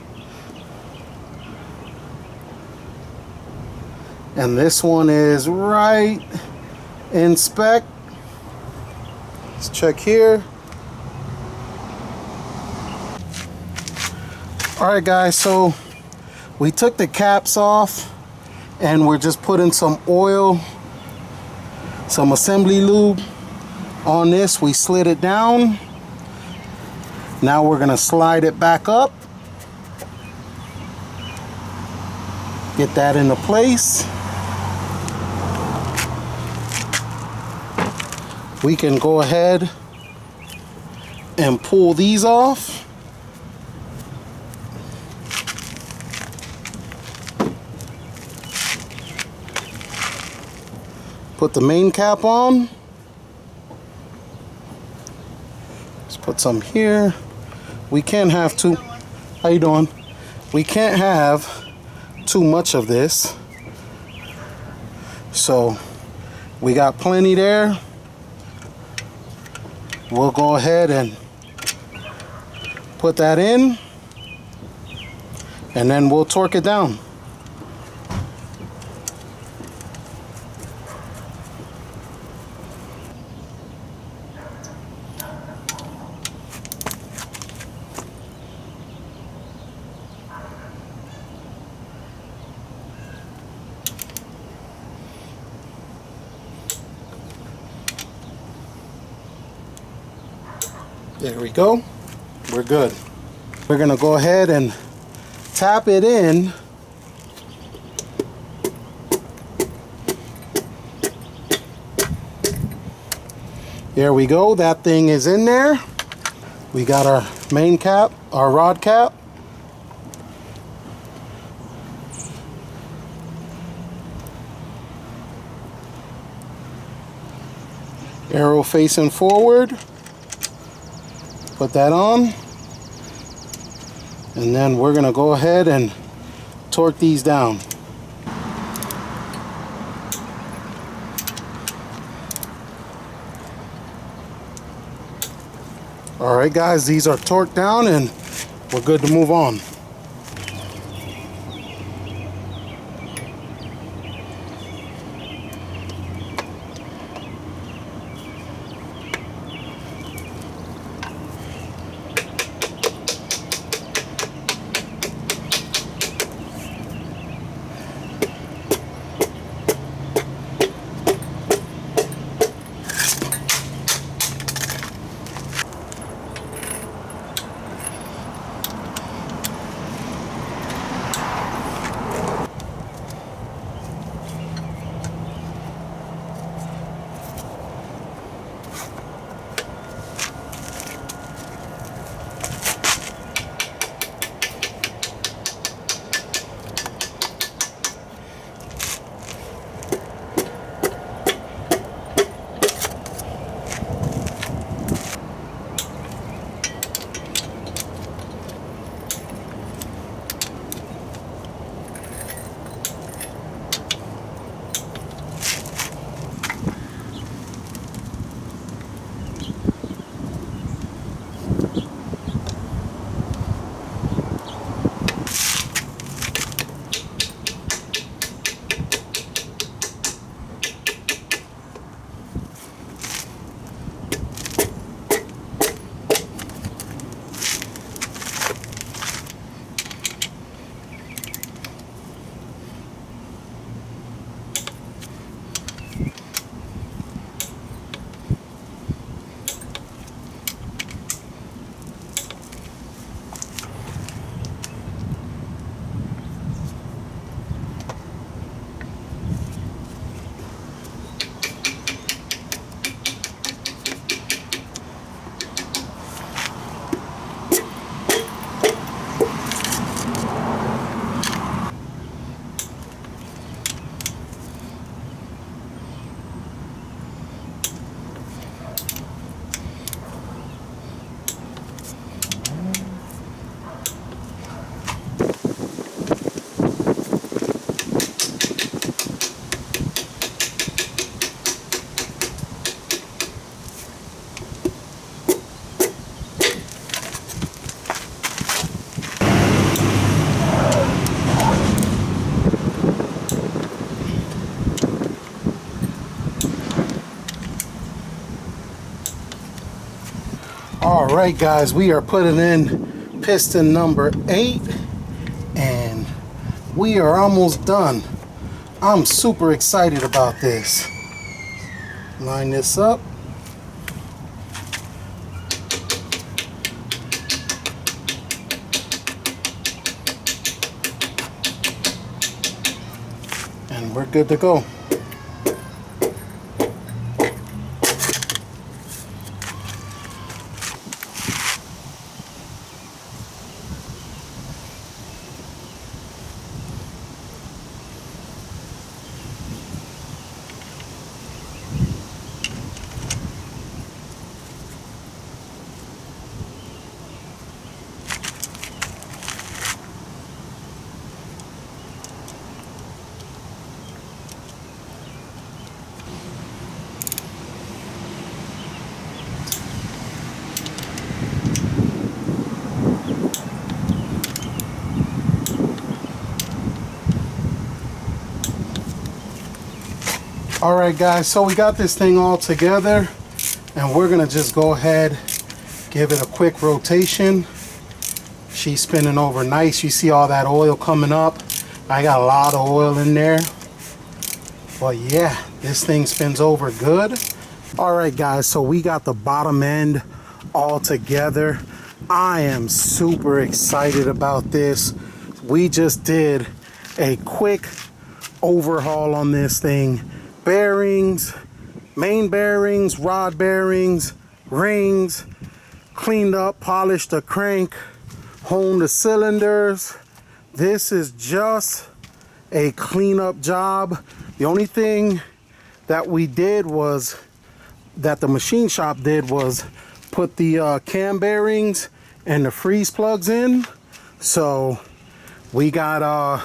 And this one is right in spec. Let's check here. Alright guys, so we took the caps off and we're just putting some oil, some assembly lube on this. We slid it down. Now we're gonna slide it back up. Get that into place. We can go ahead and pull these off. Put the main cap on. Let's put some here. We can't have too, how you doing? We can't have too much of this. So we got plenty there. We'll go ahead and put that in, and then we'll torque it down. There we go. We're good. We're gonna go ahead and tap it in. There we go. That thing is in there. We got our main cap, our rod cap. Arrow facing forward. Put that on, and then we're gonna go ahead and torque these down. All right, guys, these are torqued down and we're good to move on. All right, guys, we are putting in piston number 8 and we are almost done. I'm super excited about this. Line this up. we're good to go. All right, guys, so we got this thing all together, and we're gonna just go ahead, give it a quick rotation. She's spinning over nice. You see all that oil coming up. I got a lot of oil in there. But yeah, this thing spins over good. All right, guys, so we got the bottom end all together. I am super excited about this. We just did a quick overhaul on this thing. Bearings, main bearings, rod bearings, rings, cleaned up, polished the crank, honed the cylinders. This is just a cleanup job. The only thing that we did was, that the machine shop did, was put the cam bearings and the freeze plugs in. So we got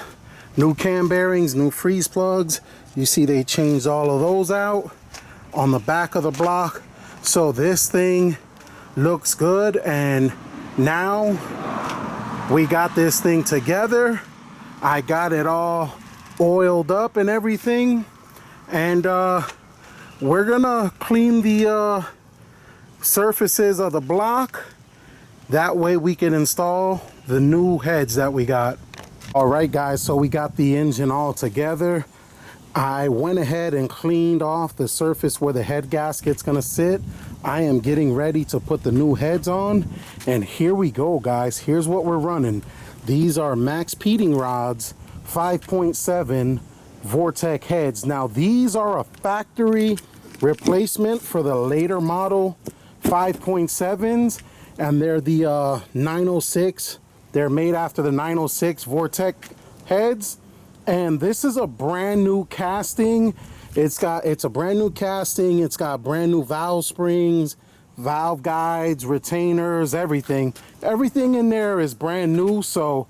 new cam bearings, new freeze plugs. You see they changed all of those out on the back of the block. So this thing looks good, and now we got this thing together. I got it all oiled up and everything, and we're gonna clean the surfaces of the block. That way we can install the new heads that we got. All right, guys, so we got the engine all together. I went ahead and cleaned off the surface where the head gasket's gonna sit. I am getting ready to put the new heads on, and here we go, guys. Here's what we're running. These are Max Peating rods, 5.7 Vortec heads. Now these are a factory replacement for the later model 5.7s, and they're the 906. They're made after the 906 Vortec heads. And this is a brand new casting. It's a brand new casting. It's got brand new valve springs, valve guides, retainers, everything. Everything in there is brand new. So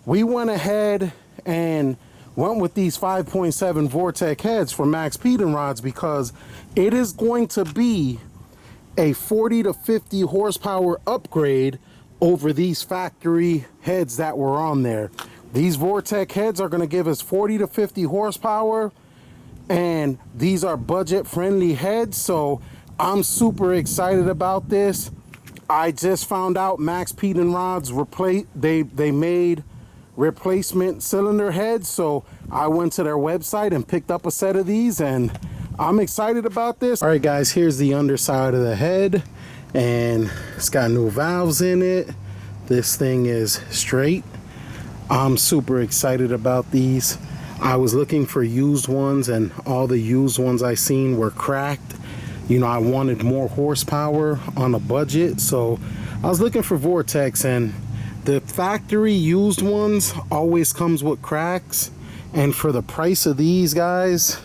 we went ahead and went with these 5.7 Vortec heads for Max Peating rods, because it is going to be a 40 to 50 horsepower upgrade over these factory heads that were on there. These Vortec heads are going to give us 40 to 50 horsepower, and these are budget friendly heads, so I'm super excited about this. I just found out Max Peating rods they made replacement cylinder heads, so I went to their website and picked up a set of these, and I'm excited about this. All right, guys, here's the underside of the head, and it's got new valves in it. This thing is straight. I'm super excited about these. I was looking for used ones, and all the used ones I seen were cracked. You know, I wanted more horsepower on a budget, so I was looking for Vortex, and the factory used ones always comes with cracks. And for the price of these, guys,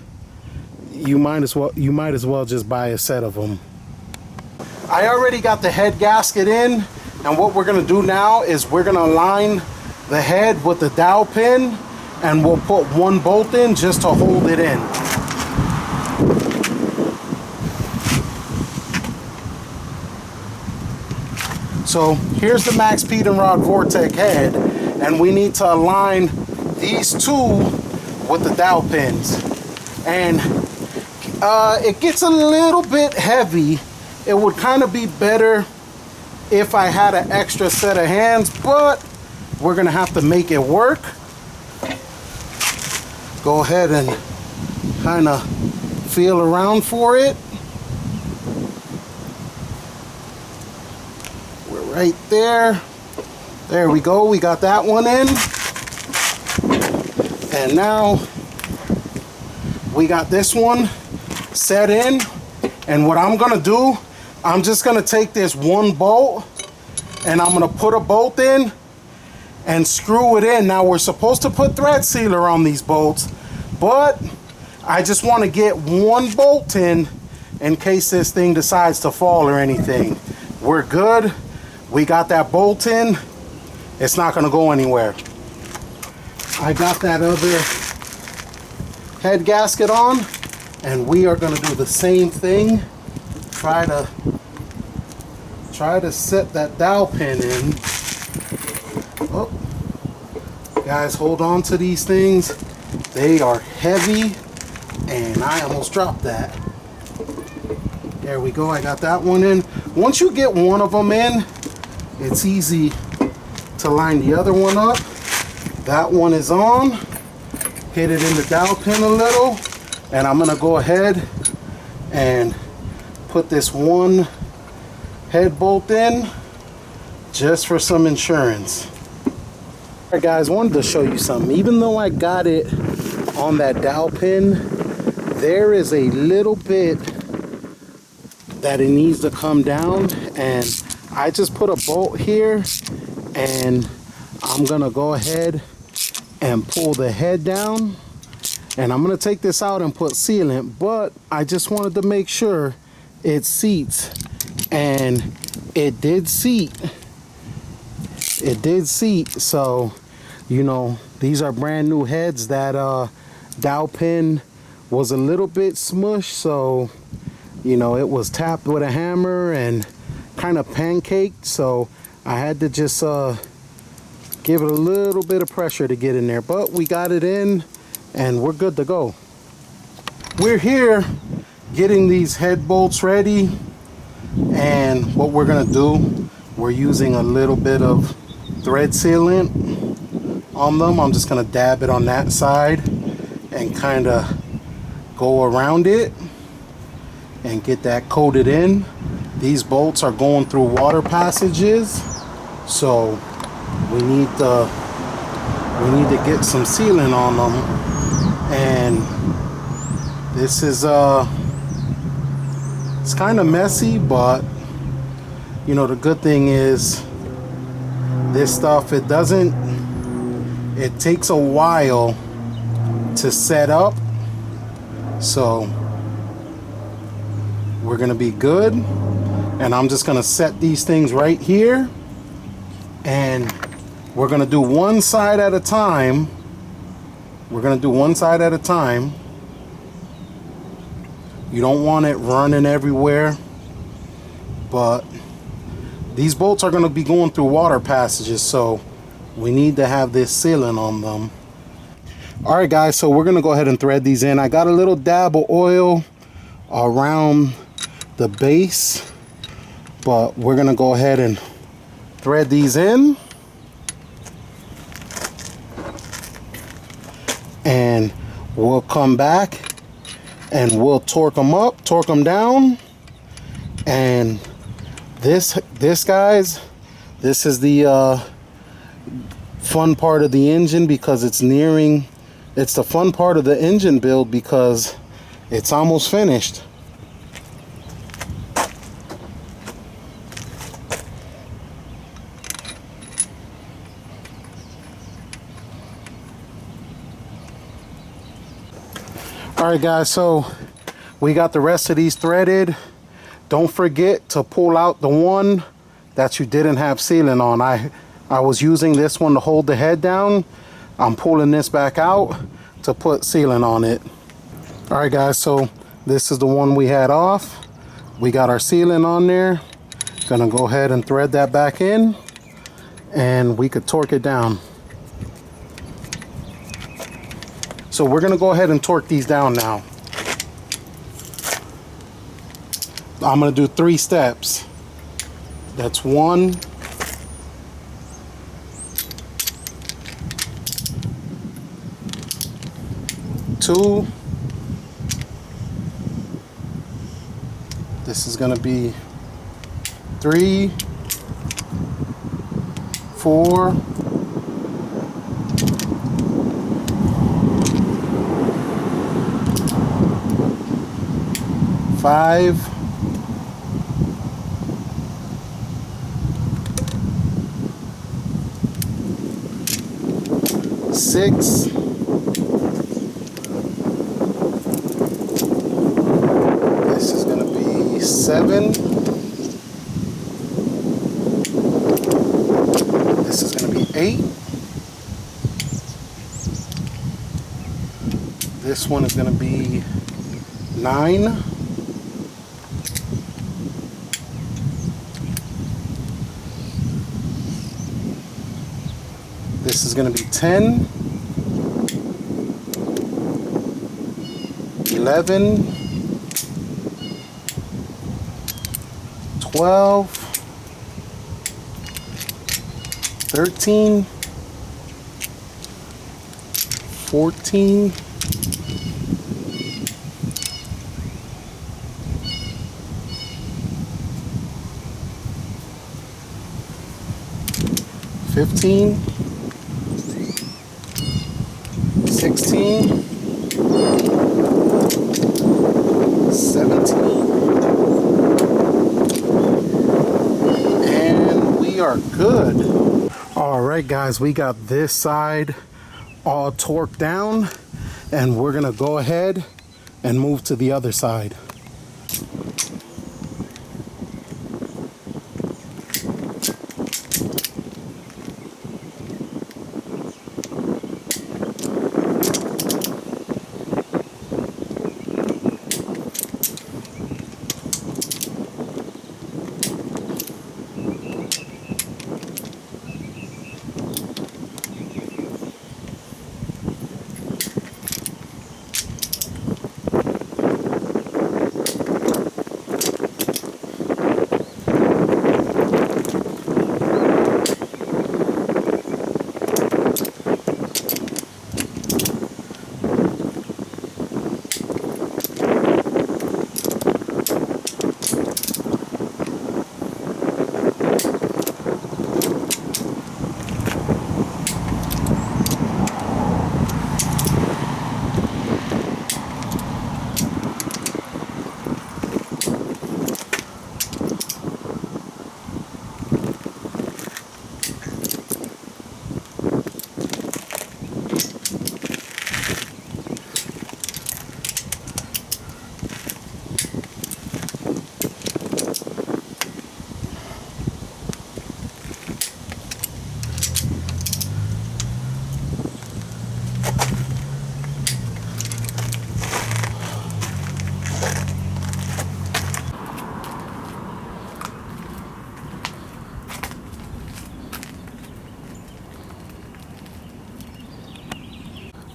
you might as well just buy a set of them. I already got the head gasket in, and what we're gonna do now is we're gonna align the head with the dowel pin, and we'll put one bolt in just to hold it in. So here's the Max Peating rod Vortec head, and we need to align these two with the dowel pins. And it gets a little bit heavy. It would kind of be better if I had an extra set of hands, but we're gonna have to make it work. Go ahead and kind of feel around for it. We're right there. There we go, we got that one in. And now we got this one set in, and what I'm gonna do, I'm just gonna take this one bolt and I'm gonna put a bolt in and screw it in. Now we're supposed to put thread sealer on these bolts, but I just want to get one bolt in case this thing decides to fall or anything. We're good. We got that bolt in. It's not going to go anywhere. I got that other head gasket on, and we are going to do the same thing. Try to set that dowel pin in. Oh, guys, hold on to these things. They are heavy, and I almost dropped that. There we go. I got that one in. Once you get one of them in, it's easy to line the other one up. That one is on. Hit it in the dowel pin a little, and I'm gonna go ahead and put this one head bolt in just for some insurance. Alright guys, wanted to show you something. Even though I got it on that dowel pin, there is a little bit that it needs to come down, and I just put a bolt here, and I'm gonna go ahead and pull the head down, and I'm gonna take this out and put sealant, but I just wanted to make sure it seats, and it did seat. It did seat. So, you know, these are brand new heads. That dowel pin was a little bit smushed, so you know, it was tapped with a hammer and kind of pancaked, so I had to just give it a little bit of pressure to get in there, but we got it in and we're good to go. We're here getting these head bolts ready, and what we're gonna do, we're using a little bit of thread sealant on them. I'm just gonna dab it on that side and kind of go around it and get that coated in. These bolts are going through water passages, so we need to get some sealant on them. And this is it's kind of messy, but you know, the good thing is this stuff, it takes a while to set up, so we're gonna be good. And I'm just gonna set these things right here, and we're gonna do one side at a time. We're gonna do one side at a time. You don't want it running everywhere, but these bolts are gonna be going through water passages, so we need to have this sealant on them. All right guys, so we're gonna go ahead and thread these in. I got a little dab of oil around the base, but we're gonna go ahead and thread these in, and we'll come back and we'll torque them up, torque them down. And this guys, this is the fun part of the engine, because it's the fun part of the engine build because it's almost finished. Alright guys, so we got the rest of these threaded. Don't forget to pull out the one that you didn't have sealant on. I was using this one to hold the head down. I'm pulling this back out to put sealant on it. Alright guys, so this is the one we had off. We got our sealant on there. Gonna go ahead and thread that back in, and we could torque it down. So we're gonna go ahead and torque these down now. I'm gonna do 3 steps. That's 1, 2. This is gonna be 3, 4, 5, 5, 6, 7. This is going to be 8. This one is going to be 9. This is going to be 10. 11. 12, 13, 14, 15, 16, 17. Are good. All right, guys, we got this side all torqued down, and we're gonna go ahead and move to the other side.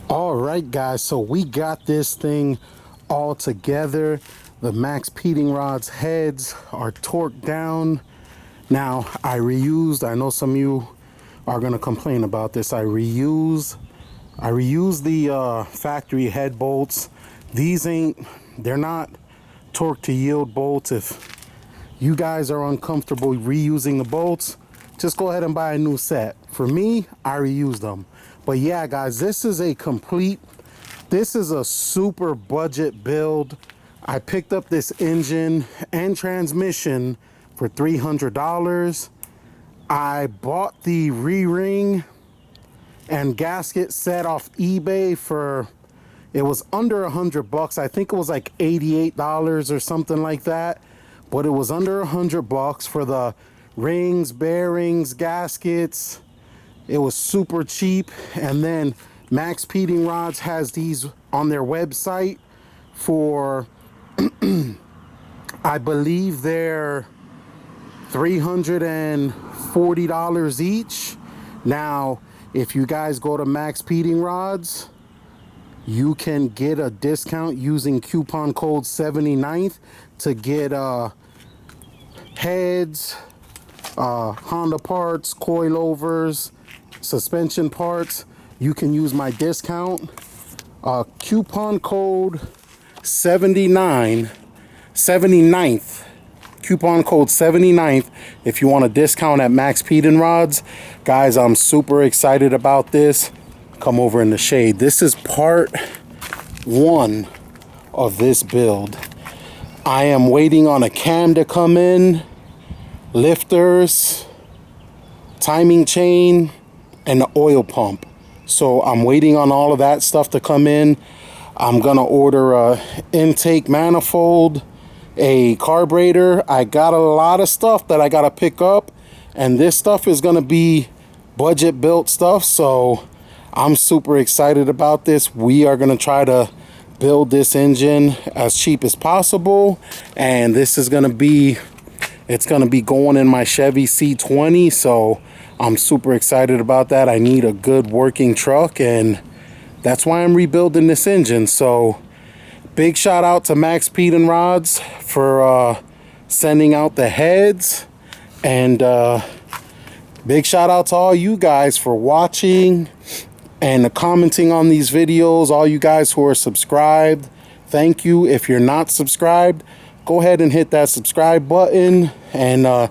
All right, guys, so we got this thing all together. The max Peating Rods heads are torqued down. Now, I know some of you are gonna complain about this. I reused the factory head bolts. They're not torque to yield bolts. If you guys are uncomfortable reusing the bolts, just go ahead and buy a new set. For me, I reused them. But yeah, guys, this is a super budget build. I picked up this engine and transmission for $300. I bought the re-ring and gasket set off eBay it was under $100. I think it was like $88 or something like that. But it was under $100 for the rings, bearings, gaskets. It was super cheap. And then Max Peating Rods has these on their website for I believe they're $340 each. Now, if you guys go to Max Peating Rods, you can get a discount using coupon code 79th to get heads, Honda parts, coilovers, suspension parts. You can use my discount coupon code 79th, coupon code 79th if you want a discount at Max Peating Rods. Guys, I'm super excited about this. Come over in the shade. This is part 1 of this build. I am waiting on a cam to come in, lifters, timing chain, and the oil pump. So I'm waiting on all of that stuff to come in. I'm gonna order a intake manifold, a carburetor. I got a lot of stuff that I gotta pick up, and this stuff is gonna be budget built stuff, so I'm super excited about this. We are gonna try to build this engine as cheap as possible, and this is gonna be, it's gonna be going in my Chevy C20, so I'm super excited about that. I need a good working truck, and that's why I'm rebuilding this engine. So big shout out to Max Pete and Rods for sending out the heads, and big shout out to all you guys for watching and commenting on these videos. All you guys who are subscribed, thank you. If you're not subscribed, go ahead and hit that subscribe button and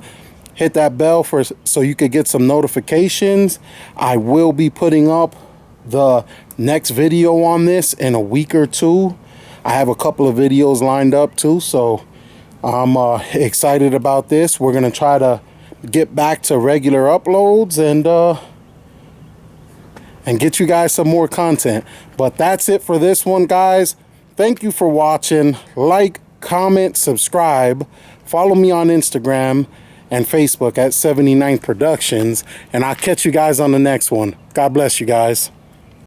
hit that bell so you could get some notifications. I will be putting up the next video on this in a week or two. I have a couple of videos lined up too, so I'm excited about this. We're gonna try to get back to regular uploads and get you guys some more content. But that's it for this one, guys. Thank you for watching. Like, comment, subscribe. Follow me on Instagram and Facebook at 79 Productions, and I'll catch you guys on the next one. God bless you guys.